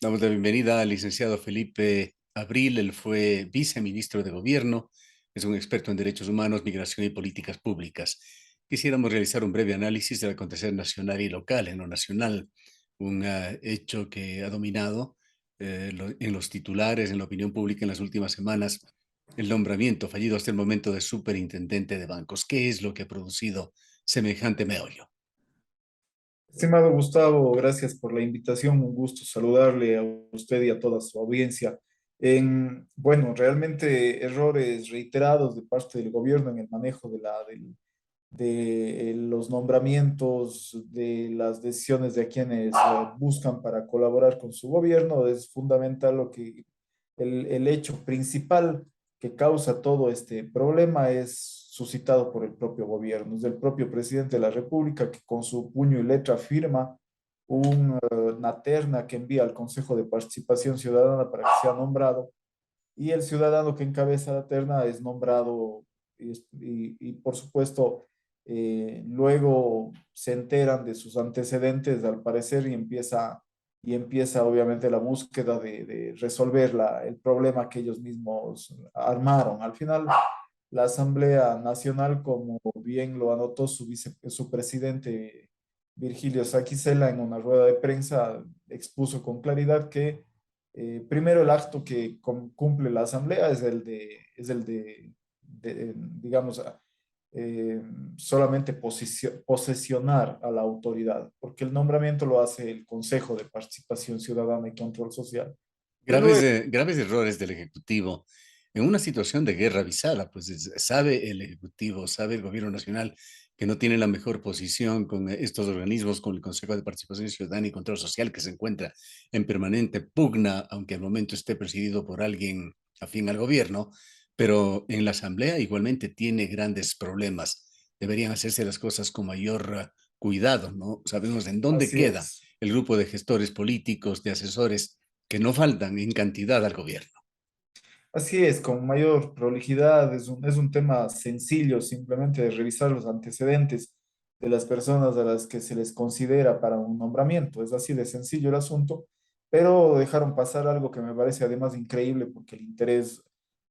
Damos la bienvenida al licenciado Felipe Abril. Él fue viceministro de Gobierno, es un experto en derechos humanos, migración y políticas públicas. Quisiéramos realizar un breve análisis del acontecer nacional y local. En lo nacional, un hecho que ha dominado en los titulares, en la opinión pública en las últimas semanas, el nombramiento fallido hasta el momento de superintendente de bancos. ¿Qué es lo que ha producido semejante meollo? Estimado Gustavo, gracias por la invitación. Un gusto saludarle a usted y a toda su audiencia. Bueno, realmente errores reiterados de parte del gobierno en el manejo de los nombramientos, de las decisiones de quienes buscan para colaborar con su gobierno. Es fundamental el hecho principal que causa todo este problema es suscitado por el propio gobierno, es del propio presidente de la República que con su puño y letra firma una terna que envía al Consejo de Participación Ciudadana para que sea nombrado, y el ciudadano que encabeza la terna es nombrado y por supuesto luego se enteran de sus antecedentes al parecer y empieza obviamente la búsqueda de resolver el problema que ellos mismos armaron. Al final, la Asamblea Nacional, como bien lo anotó su presidente Virgilio Saquicela en una rueda de prensa, expuso con claridad que primero el acto que cumple la Asamblea es el de, digamos, eh, solamente posesionar a la autoridad, porque el nombramiento lo hace el Consejo de Participación Ciudadana y Control Social. Y Graves, luego, graves errores del Ejecutivo en una situación de guerra avisada, pues sabe el Ejecutivo, sabe el Gobierno Nacional que no tiene la mejor posición con estos organismos, con el Consejo de Participación Ciudadana y Control Social, que se encuentra en permanente pugna, aunque al momento esté presidido por alguien afín al gobierno, pero en la Asamblea igualmente tiene grandes problemas. Deberían hacerse las cosas con mayor cuidado, ¿no? Sabemos en dónde así queda es. el grupo de gestores políticos, de asesores que no faltan en cantidad al gobierno. Así es, con mayor prolijidad, es un tema sencillo, simplemente de revisar los antecedentes de las personas a las que se les considera para un nombramiento. Es así de sencillo el asunto, pero dejaron pasar algo que me parece además increíble porque el interés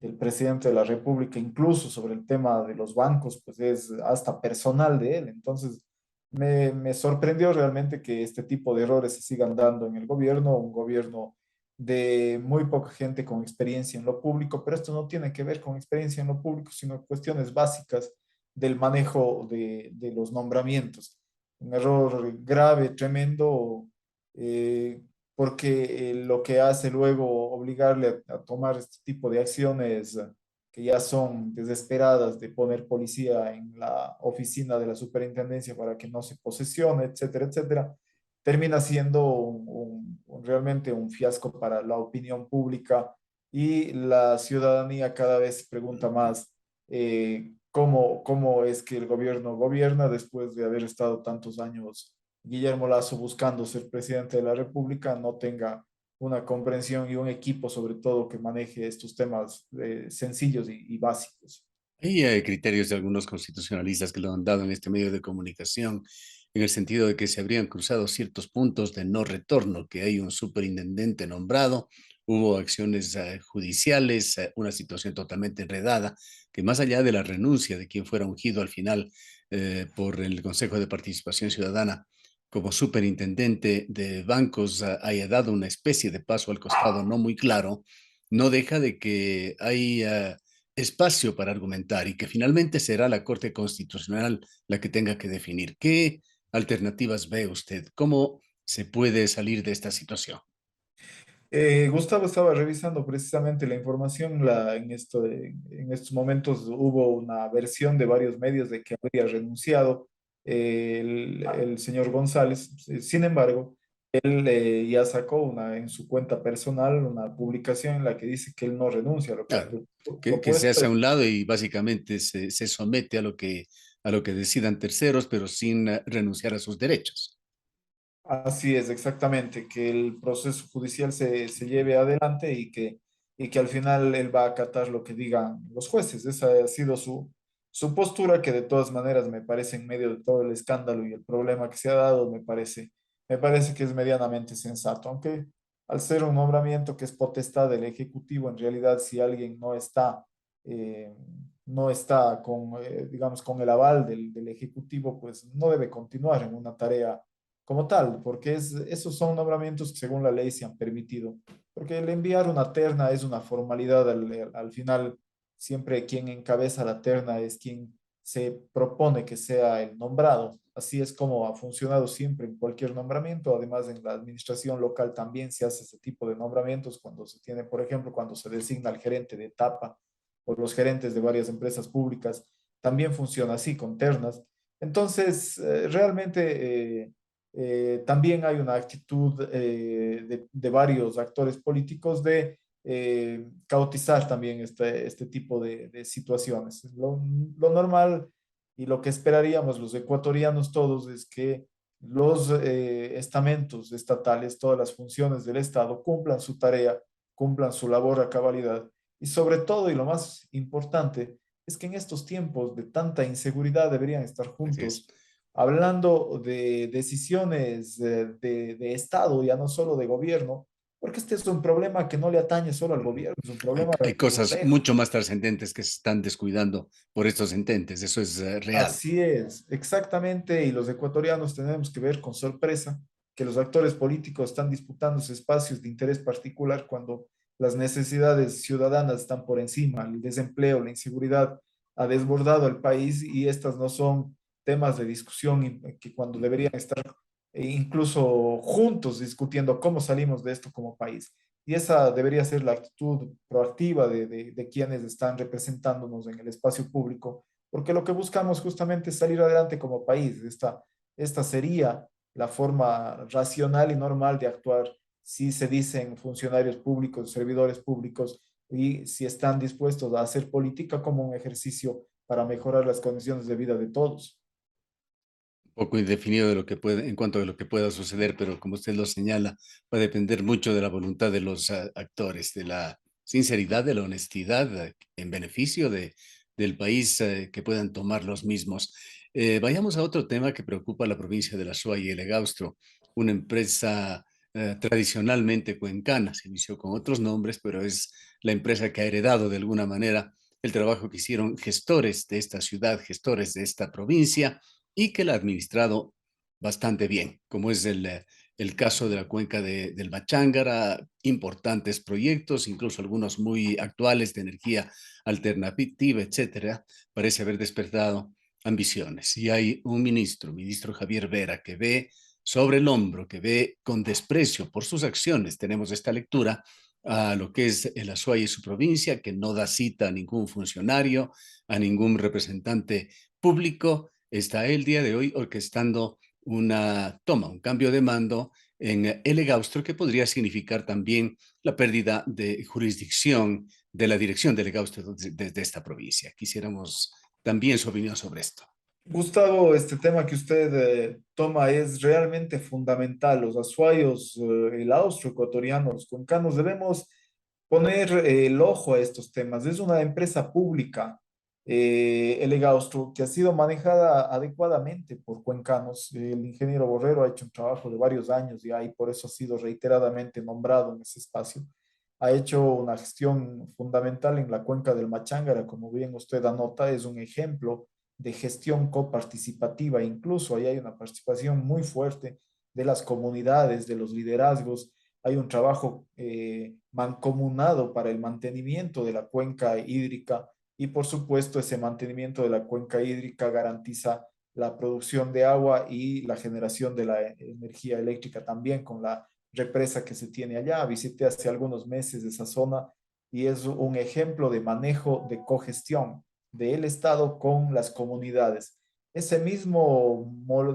del presidente de la República, incluso sobre el tema de los bancos, pues es hasta personal de él. Entonces, me sorprendió realmente que este tipo de errores se sigan dando en el gobierno, un gobierno de muy poca gente con experiencia en lo público, pero esto no tiene que ver con experiencia en lo público, sino cuestiones básicas del manejo de los nombramientos. Un error grave, tremendo, eh, porque lo que hace luego obligarle a tomar este tipo de acciones que ya son desesperadas, de poner policía en la oficina de la superintendencia para que no se posesione, etcétera, etcétera, termina siendo realmente un fiasco para la opinión pública, y la ciudadanía cada vez se pregunta más cómo es que el gobierno gobierna después de haber estado tantos años Guillermo Lazo buscando ser presidente de la República, no tenga una comprensión y un equipo sobre todo que maneje estos temas sencillos y básicos. Hay criterios de algunos constitucionalistas que lo han dado en este medio de comunicación, en el sentido de que se habrían cruzado ciertos puntos de no retorno, que hay un superintendente nombrado, hubo acciones judiciales, una situación totalmente enredada, que más allá de la renuncia de quien fuera ungido al final por el Consejo de Participación Ciudadana como superintendente de bancos, haya dado una especie de paso al costado no muy claro, no deja de que hay espacio para argumentar y que finalmente será la Corte Constitucional la que tenga que definir. ¿Qué alternativas ve usted? ¿Cómo se puede salir de esta situación? Gustavo estaba revisando precisamente la información. En estos momentos hubo una versión de varios medios de que habría renunciado el señor González. Sin embargo, él ya sacó en su cuenta personal una publicación en la que dice que él no renuncia. Lo que ha Claro, que se propuesto hace a es. un lado y básicamente se somete a lo que decidan terceros, pero sin renunciar a sus derechos. Así es, exactamente, que el proceso judicial se lleve adelante y que al final él va a acatar lo que digan los jueces. Esa ha sido su postura, que de todas maneras me parece, en medio de todo el escándalo y el problema que se ha dado, me parece que es medianamente sensato, aunque al ser un nombramiento que es potestad del Ejecutivo, en realidad si alguien eh, no está con, digamos, con el aval del Ejecutivo, pues no debe continuar en una tarea como tal, porque esos son nombramientos que según la ley se han permitido. Porque el enviar una terna es una formalidad, al final siempre quien encabeza la terna es quien se propone que sea el nombrado. Así es como ha funcionado siempre en cualquier nombramiento. Además, en la administración local también se hace ese tipo de nombramientos cuando se tiene, por ejemplo, cuando se designa al gerente de etapa o los gerentes de varias empresas públicas. También funciona así, con ternas. Entonces, realmente también hay una actitud de varios actores políticos de cautizar también este tipo de situaciones. Lo normal y lo que esperaríamos los ecuatorianos todos es que los estamentos estatales, todas las funciones del Estado cumplan su tarea, cumplan su labor a cabalidad y sobre todo, y lo más importante, es que en estos tiempos de tanta inseguridad deberían estar Así es. juntos hablando de decisiones de Estado, ya no solo de gobierno, porque este es un problema que no le atañe solo al Ujú. gobierno, es un problema Hay cosas complejo. mucho más trascendentes que se están descuidando por estos ententes, eso es real. Así es, exactamente, y los ecuatorianos tenemos que ver con sorpresa que los actores políticos están disputándose espacios de interés particular cuando las necesidades ciudadanas están por encima, el desempleo, la inseguridad ha desbordado el país y estas no son temas de discusión que cuando Ujú. deberían estar incluso juntos discutiendo cómo salimos de esto como país. Y esa debería ser la actitud proactiva de quienes están representándonos en el espacio público porque lo que buscamos justamente es salir adelante como país. Esta sería la forma racional y normal de actuar si se dicen funcionarios públicos, servidores públicos, y si están dispuestos a hacer política como un ejercicio para mejorar las condiciones de vida de todos. Poco indefinido de lo que puede, en cuanto a lo que pueda suceder, pero como usted lo señala, va a depender mucho de la voluntad de los actores, de la sinceridad, de la honestidad, en beneficio del país que puedan tomar los mismos. Vayamos a otro tema que preocupa a la provincia de La Suay y el Egaustro, una empresa tradicionalmente cuencana, se inició con otros nombres, pero es la empresa que ha heredado de alguna manera el trabajo que hicieron gestores de esta ciudad, gestores de esta provincia y que la ha administrado bastante bien, como es el caso de la cuenca del Machángara, importantes proyectos, incluso algunos muy actuales de energía alternativa, etcétera, parece haber despertado ambiciones. Y hay un ministro Javier Vera, que ve sobre el hombro, que ve con desprecio por sus acciones, tenemos esta lectura, a lo que es el Azuay y su provincia, que no da cita a ningún funcionario, a ningún representante público, está el día de hoy orquestando una toma, un cambio de mando en el Egaustro que podría significar también la pérdida de jurisdicción de la dirección del Egaustro desde esta provincia. Quisiéramos también su opinión sobre esto. Gustavo, este tema que usted toma es realmente fundamental. Los azuayos, el austroecuatoriano, los cuencanos, debemos poner el ojo a estos temas. Es una empresa pública, el Egaustro, que ha sido manejada adecuadamente por cuencanos. El ingeniero Borrero ha hecho un trabajo de varios años ya y por eso ha sido reiteradamente nombrado en ese espacio. Ha hecho una gestión fundamental en la cuenca del Machángara, como bien usted anota, es un ejemplo de gestión coparticipativa. Incluso ahí hay una participación muy fuerte de las comunidades, de los liderazgos. Hay un trabajo mancomunado para el mantenimiento de la cuenca hídrica y por supuesto ese mantenimiento de la cuenca hídrica garantiza la producción de agua y la generación de la energía eléctrica también con la represa que se tiene allá. Visité hace algunos meses esa zona y es un ejemplo de manejo de cogestión del Estado con las comunidades. Ese mismo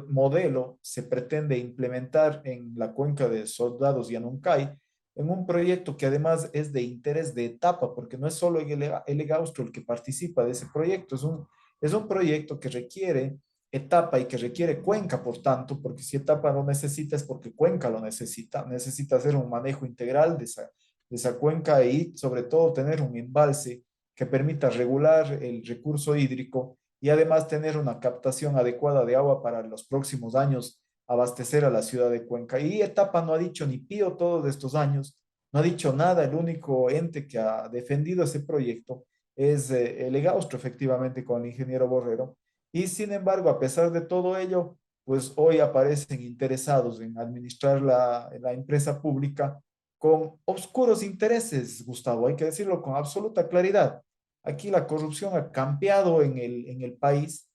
modelo se pretende implementar en la cuenca de Soldados y Anuncay, en un proyecto que además es de interés de etapa, porque no es solo el Egaustro el que participa de ese proyecto, es un proyecto que requiere etapa y que requiere Cuenca, por tanto, porque si etapa lo necesita es porque Cuenca lo necesita, necesita hacer un manejo integral de esa cuenca y sobre todo tener un embalse que permita regular el recurso hídrico y además tener una captación adecuada de agua para los próximos años abastecer a la ciudad de Cuenca. Y Etapa no ha dicho ni pío todos estos años, no ha dicho nada. El único ente que ha defendido ese proyecto es el Egaustro, efectivamente, con el ingeniero Borrero. Y sin embargo, a pesar de todo ello, pues hoy aparecen interesados en administrar la empresa pública con oscuros intereses, Gustavo, hay que decirlo con absoluta claridad. Aquí la corrupción ha campeado en el país,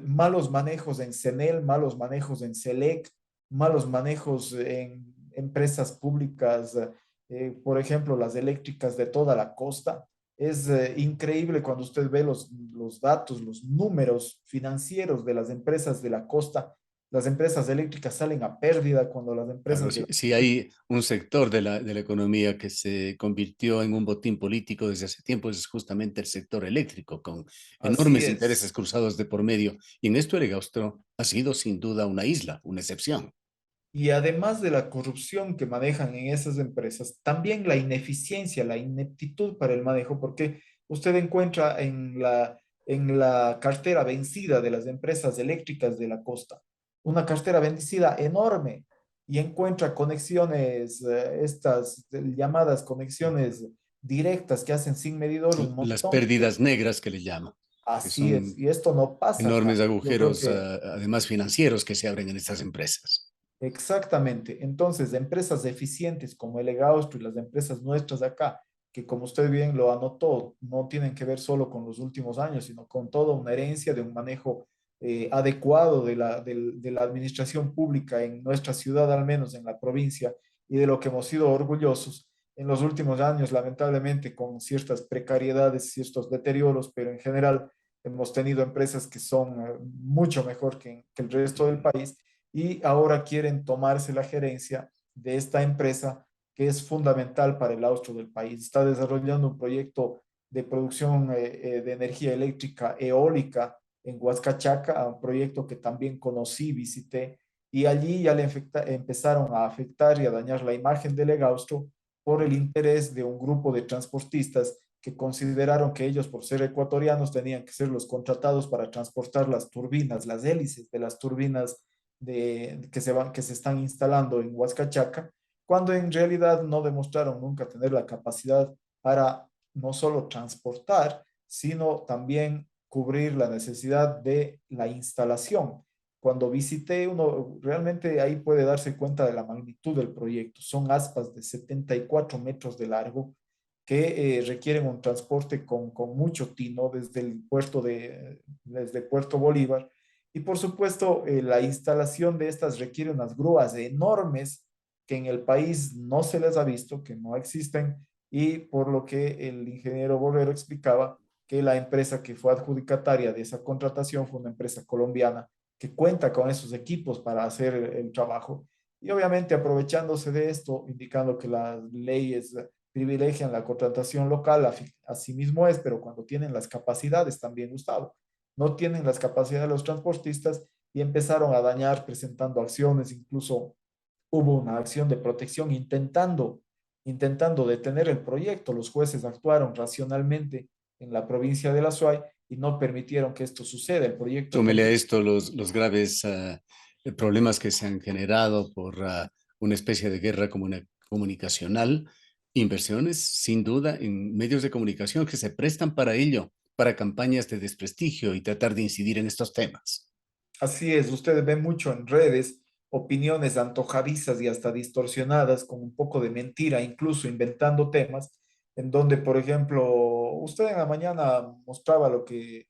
malos manejos en CENEL, malos manejos en SELEC, malos manejos en empresas públicas, por ejemplo, las eléctricas de toda la costa. Es increíble cuando usted ve los datos, los números financieros de las empresas de la costa. Las empresas eléctricas salen a pérdida cuando las Claro, empresas de si, la... si hay un sector de la economía que se convirtió en un botín político desde hace tiempo, es justamente el sector eléctrico, con Así enormes intereses es. cruzados de por medio. Y en esto el Egaustro ha sido sin duda una isla, una excepción. Y además de la corrupción que manejan en esas empresas, también la ineficiencia, la ineptitud para el manejo, porque usted encuentra en la cartera vencida de las empresas eléctricas de la costa, una cartera vencida enorme y encuentra conexiones, estas llamadas conexiones directas que hacen sin medidor un Las montón de... pérdidas negras que le llaman, que Así es, son y esto no pasa acá. enormes Yo creo agujeros, que además financieros, que se abren en estas empresas. exactamente. Entonces, empresas eficientes como el Egaustro y las empresas nuestras acá, que como usted bien lo anotó, no tienen que ver solo con los últimos años, sino con toda una herencia de un manejo adecuado de la administración pública en nuestra ciudad, al menos en la provincia, y de lo que hemos sido orgullosos en los últimos años, lamentablemente con ciertas precariedades, ciertos deterioros, pero en general hemos tenido empresas que son mucho mejor que el resto del país y ahora quieren tomarse la gerencia de esta empresa que es fundamental para el austro del país. Está desarrollando un proyecto de producción de energía eléctrica eólica en Huascachaca, un proyecto que también conocí, visité, y allí ya empezaron a afectar y a dañar la imagen del Egaustro por el interés de un grupo de transportistas que consideraron que ellos, por ser ecuatorianos, tenían que ser los contratados para transportar las turbinas, las hélices de las turbinas que se están instalando en Huascachaca, cuando en realidad no demostraron nunca tener la capacidad para no solo transportar, sino también cubrir la necesidad de la instalación. Cuando visité uno, realmente ahí puede darse cuenta de la magnitud del proyecto. Son aspas de 74 metros de largo que requieren un transporte con mucho tino desde Puerto Bolívar y por supuesto, la instalación de estas requiere unas grúas enormes que en el país no se les ha visto, que no existen, y por lo que el ingeniero Borrero explicaba que la empresa que fue adjudicataria de esa contratación fue una empresa colombiana que cuenta con esos equipos para hacer el trabajo. Y obviamente aprovechándose de esto, indicando que las leyes privilegian la contratación local, así mismo es, pero cuando tienen las capacidades también, Gustavo no tienen las capacidades de los transportistas y empezaron a dañar presentando acciones, incluso hubo una acción de protección intentando detener el proyecto. Los jueces actuaron racionalmente en la provincia de La Suay y no permitieron que esto suceda. El proyecto Súmele a continúa. esto los graves problemas que se han generado por una especie de guerra comunicacional, inversiones, sin duda, en medios de comunicación que se prestan para ello, para campañas de desprestigio y tratar de incidir en estos temas. Así es, ustedes ven mucho en redes opiniones antojadizas y hasta distorsionadas con un poco de mentira, incluso inventando temas, en donde, por ejemplo, usted en la mañana mostraba lo que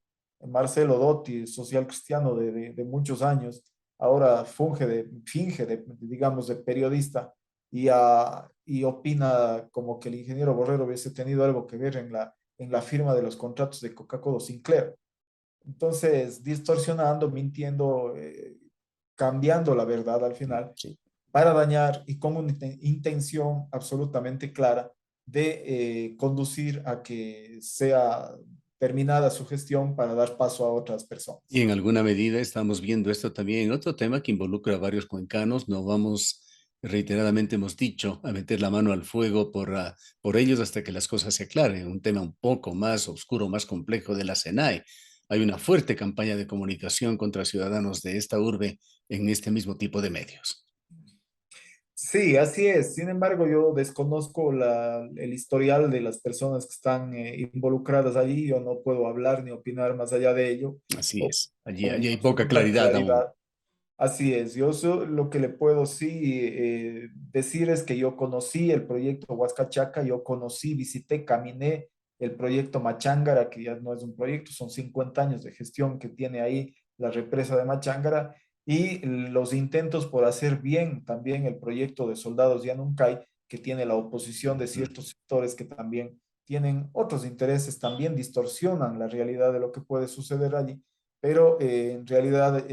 Marcelo Dotti, social cristiano de muchos años, ahora finge digamos, de periodista y opina como que el ingeniero Borrero hubiese tenido algo que ver en la firma de los contratos de Coca-Cola Sinclair. Entonces, distorsionando, mintiendo, cambiando la verdad al final Sí. para dañar y con una intención absolutamente clara de conducir a que sea terminada su gestión para dar paso a otras Y personas. en alguna medida estamos viendo esto también en otro tema que involucra a varios cuencanos. No vamos, reiteradamente hemos dicho, a meter la mano al fuego por ellos hasta que las cosas se aclaren. Un tema un poco más oscuro, más complejo de la SENAE. Hay una fuerte campaña de comunicación contra ciudadanos de esta urbe en este mismo tipo de medios. Sí, así es. Sin embargo, yo desconozco el historial de las personas que están involucradas allí. Yo no puedo hablar ni opinar más allá de ello, Así o es. Allí con hay poca absoluta claridad aún. claridad. Así es, lo que le puedo sí decir es que yo conocí el proyecto Huascachaca, yo conocí, visité, caminé el proyecto Machángara, que ya no es un proyecto, son 50 años de gestión que tiene ahí la represa de Machángara, y los intentos por hacer bien también el proyecto de Soldados Yanuncay, que tiene la oposición de Ujú. ciertos sectores que también tienen otros intereses, también distorsionan la realidad de lo que puede suceder allí, pero en realidad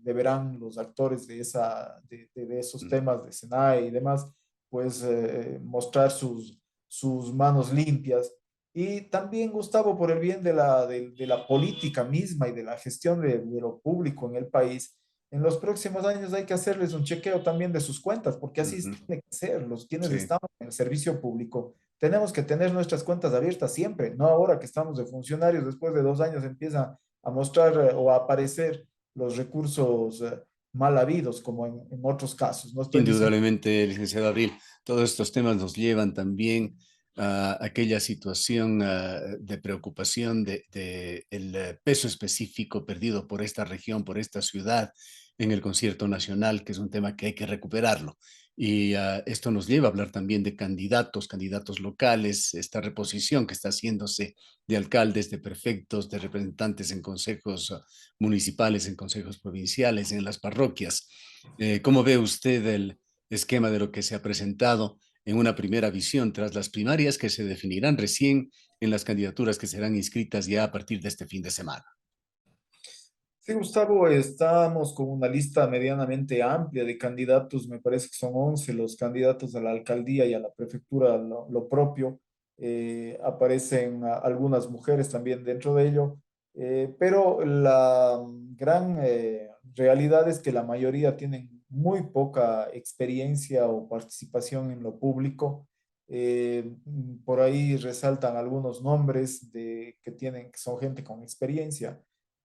deberán los actores de esos temas de SENAE y demás, pues mostrar sus manos limpias. Y también, Gustavo, por el bien de la política misma y de la gestión de lo público en el país, en los próximos años hay que hacerles un chequeo también de sus cuentas, porque así Ujú. tiene que ser. Los quienes Sí. estamos en el servicio público tenemos que tener nuestras cuentas abiertas siempre, no ahora que estamos de funcionarios, después de 2 años empieza a mostrar o a aparecer los recursos mal habidos, como en otros casos. No estoy diciendo. Indudablemente, licenciado Abril, todos estos temas nos llevan también a aquella situación de preocupación de el peso específico perdido por esta región, por esta ciudad en el concierto nacional, que es un tema que hay que recuperarlo. Y esto nos lleva a hablar también de candidatos, candidatos locales, esta reposición que está haciéndose de alcaldes, de prefectos, de representantes en consejos municipales, en consejos provinciales, en las parroquias. ¿Cómo ve usted el esquema de lo que se ha presentado en una primera visión tras las primarias que se definirán recién en las candidaturas que serán inscritas ya a partir de este fin de semana? Sí, Gustavo, estamos con una lista medianamente amplia de candidatos, me parece que son 11 los candidatos a la alcaldía y a la prefectura, lo propio. Aparecen algunas mujeres también dentro de ello, pero la gran realidad es que la mayoría tienen muy poca experiencia o participación en lo público. Por ahí resaltan algunos nombres que son gente con experiencia,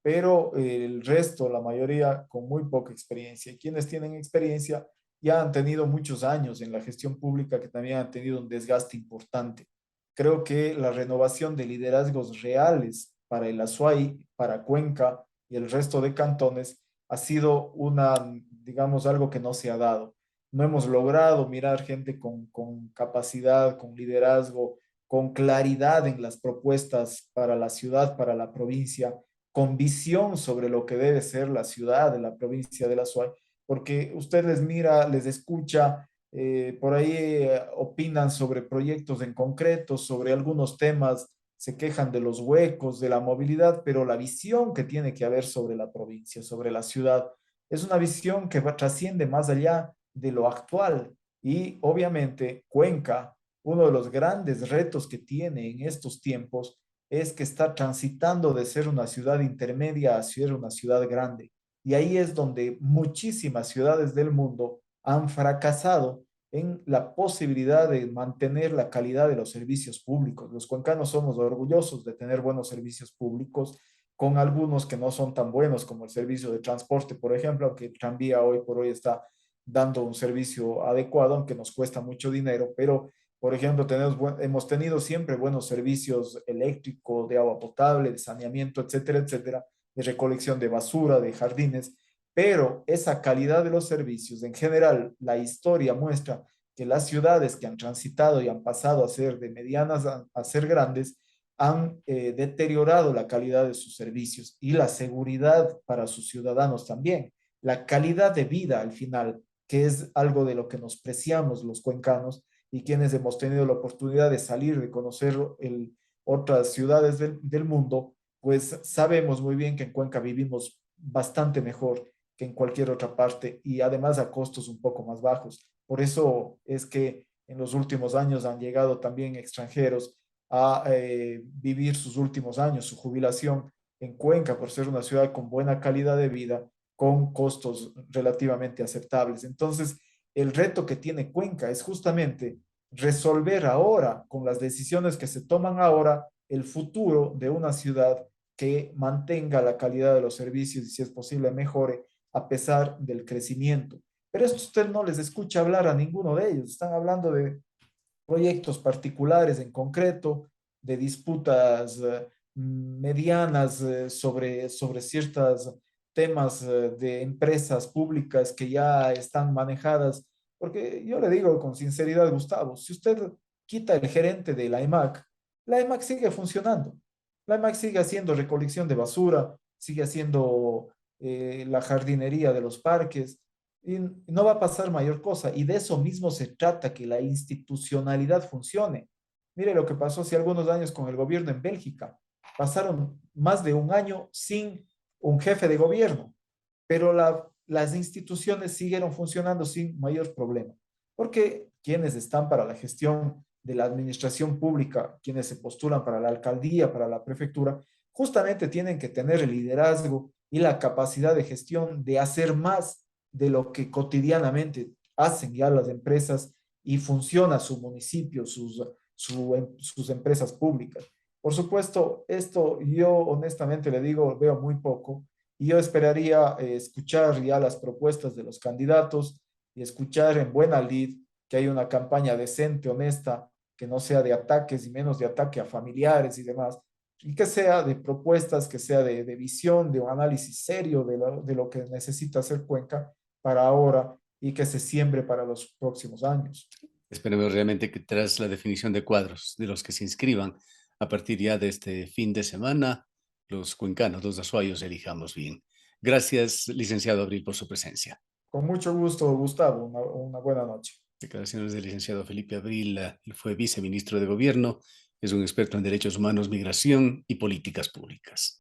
pero el resto, la mayoría, con muy poca experiencia. Y quienes tienen experiencia ya han tenido muchos años en la gestión pública que también han tenido un desgaste importante. Creo que la renovación de liderazgos reales para el Azuay, para Cuenca y el resto de cantones ha sido digamos, algo que no se ha dado. No hemos logrado mirar gente con capacidad, con liderazgo, con claridad en las propuestas para la ciudad, para la provincia, con visión sobre lo que debe ser la ciudad de la provincia de la Suay, porque usted les mira, les escucha, por ahí opinan sobre proyectos en concreto, sobre algunos temas, se quejan de los huecos, de la movilidad, pero la visión que tiene que haber sobre la provincia, sobre la ciudad, es una visión que trasciende más allá de lo actual. Y obviamente Cuenca, uno de los grandes retos que tiene en estos tiempos es que está transitando de ser una ciudad intermedia a ser una ciudad grande. Y ahí es donde muchísimas ciudades del mundo han fracasado en la posibilidad de mantener la calidad de los servicios públicos. Los cuencanos somos orgullosos de tener buenos servicios públicos, con algunos que no son tan buenos como el servicio de transporte, por ejemplo, aunque el tranvía hoy por hoy está dando un servicio adecuado, aunque nos cuesta mucho dinero, pero por ejemplo, hemos tenido siempre buenos servicios eléctricos, de agua potable, de saneamiento, etcétera, etcétera, de recolección de basura, de jardines, pero esa calidad de los servicios, en general, la historia muestra que las ciudades que han transitado y han pasado a ser de medianas a ser grandes, han deteriorado la calidad de sus servicios y la seguridad para sus ciudadanos también. La calidad de vida al final, que es algo de lo que nos preciamos los cuencanos, y quienes hemos tenido la oportunidad de salir, de conocer otras ciudades del mundo, pues sabemos muy bien que en Cuenca vivimos bastante mejor que en cualquier otra parte y además a costos un poco más bajos. Por eso es que en los últimos años han llegado también extranjeros a vivir sus últimos años, su jubilación en Cuenca, por ser una ciudad con buena calidad de vida, con costos relativamente aceptables. Entonces, el reto que tiene Cuenca es justamente resolver ahora, con las decisiones que se toman ahora, el futuro de una ciudad que mantenga la calidad de los servicios y si es posible mejore, a pesar del crecimiento. Pero esto usted no les escucha hablar a ninguno de ellos. Están hablando de proyectos particulares en concreto, de disputas medianas sobre ciertos temas de empresas públicas que ya están manejadas. Porque yo le digo con sinceridad, Gustavo, si usted quita el gerente de la EMAC sigue funcionando. La EMAC sigue haciendo recolección de basura, sigue haciendo la jardinería de los parques, y no va a pasar mayor cosa. Y de eso mismo se trata, que la institucionalidad funcione. Mire lo que pasó hace algunos años con el gobierno en Bélgica. Pasaron más de un año sin un jefe de gobierno, pero las instituciones siguieron funcionando sin mayor problema. Porque quienes están para la gestión de la administración pública, quienes se postulan para la alcaldía, para la prefectura, justamente tienen que tener el liderazgo y la capacidad de gestión de hacer más de lo que cotidianamente hacen ya las empresas y funciona su municipio, sus empresas públicas. Por supuesto, esto yo honestamente le digo, veo muy poco y yo esperaría escuchar ya las propuestas de los candidatos y escuchar en buena lid que hay una campaña decente, honesta, que no sea de ataques y menos de ataque a familiares y demás, y que sea de propuestas, que sea de visión, de un análisis serio de lo que necesita hacer Cuenca para ahora y que se siembre para los próximos años. Esperemos realmente que tras la definición de cuadros de los que se inscriban a partir ya de este fin de semana, los cuencanos, los azuayos, elijamos bien. Gracias, licenciado Abril, por su presencia. Con mucho gusto, Gustavo. Una buena noche. Declaraciones del licenciado Felipe Abril, él fue viceministro de Gobierno, es un experto en derechos humanos, migración y políticas públicas.